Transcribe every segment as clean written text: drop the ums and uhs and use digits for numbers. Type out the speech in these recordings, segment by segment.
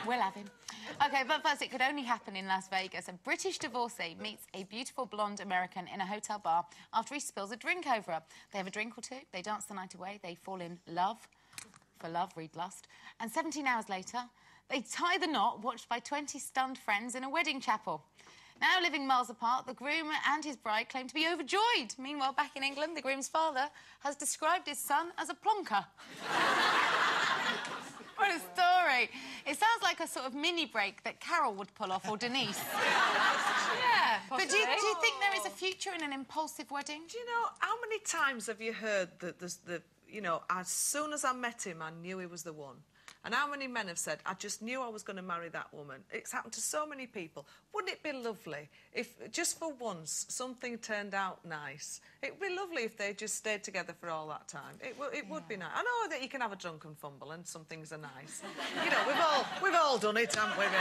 We'll have him. OK, but first, it could only happen in Las Vegas. A British divorcee meets a beautiful blonde American in a hotel bar after he spills a drink over her. They have a drink or two, they dance the night away, they fall in love. For love, read lust. And 17 hours later, they tie the knot, watched by 20 stunned friends in a wedding chapel. Now living miles apart, the groom and his bride claim to be overjoyed. Meanwhile, back in England, the groom's father has described his son as a plonker. What a story. It sounds like a sort of mini-break that Carol would pull off, or Denise. Yeah, possibly. But do you think there is a future in an impulsive wedding? Do you know, how many times have you heard that you know, as soon as I met him, I knew he was the one? And how many men have said, I just knew I was going to marry that woman? It's happened to so many people. Wouldn't it be lovely if, just for once, something turned out nice? It would be lovely if they just stayed together for all that time. It would be nice. I know that you can have a drunken fumble and some things are nice. You know, we've all done it, haven't we, really?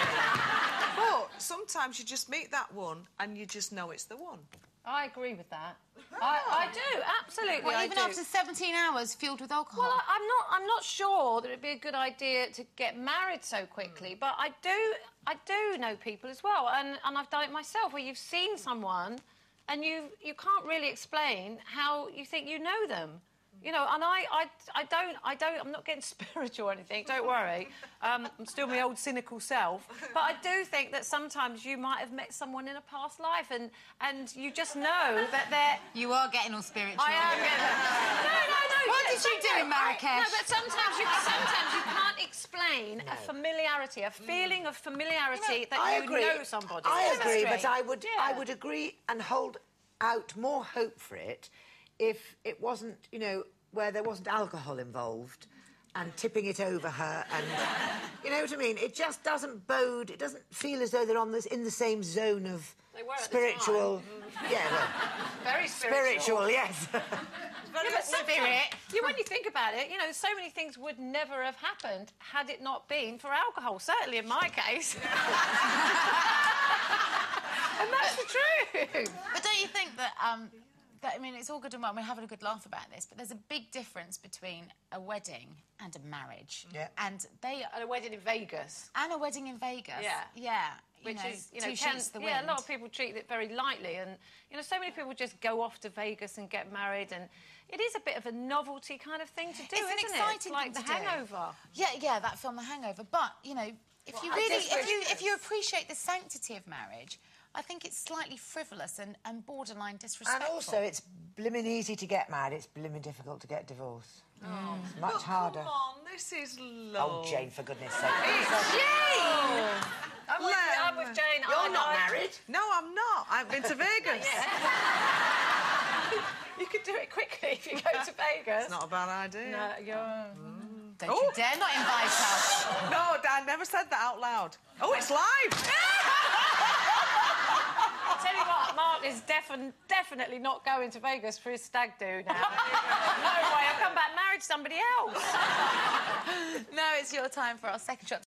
But sometimes you just meet that one and you just know it's the one. I agree with that. I do, absolutely. Well, even after 17 hours fueled with alcohol? Well, I'm not sure that it'd be a good idea to get married so quickly, but I do know people as well, and I've done it myself, where you've seen someone and you can't really explain how you think you know them. You know, and I'm not getting spiritual or anything, don't worry. I'm still my old cynical self. But I do think that sometimes you might have met someone in a past life and you just know that they're... You are getting all spiritual. I am getting... No. What did you do in Marrakesh? No, but sometimes you can't explain a familiarity, a feeling of familiarity that you know somebody. I agree, but I would agree and hold out more hope for it if it wasn't, you know, where there wasn't alcohol involved and tipping it over her and... You know what I mean? It just doesn't bode... It doesn't feel as though they're in the same zone of spiritual... Yeah, well... Very spiritual. Spiritual, yes. When you think about it, you know, so many things would never have happened had it not been for alcohol, certainly in my case. And that's the truth. But don't you think that, I mean, it's all good and well, we're having a good laugh about this, but there's a big difference between a wedding and a marriage. Yeah. And a wedding in Vegas. And a wedding in Vegas. Yeah. Yeah. Which is, you know, two sheets to the wind. Yeah, a lot of people treat it very lightly, and, you know, so many people just go off to Vegas and get married, and it is a bit of a novelty kind of thing to do, it's isn't an exciting it? Like The Hangover. Yeah, that film, The Hangover. But, you know, if you appreciate the sanctity of marriage, I think it's slightly frivolous and borderline disrespectful. And also, it's blimmin' easy to get married, it's blimmin' difficult to get divorced. It's much harder. Come on, this is low. Oh, Jane, for goodness sake. It's Jane! I'm with Jane. You're not married? No, I'm not. I've been to Vegas. You could do it quickly if you go to Vegas. It's not a bad idea. No, you're... Don't you dare not invite us. No, Dad, never said that out loud. Oh, it's live! I'll tell you what, Mark is definitely not going to Vegas for his stag do now. No way, I'll come back married to somebody else. No, it's your time for our second shot.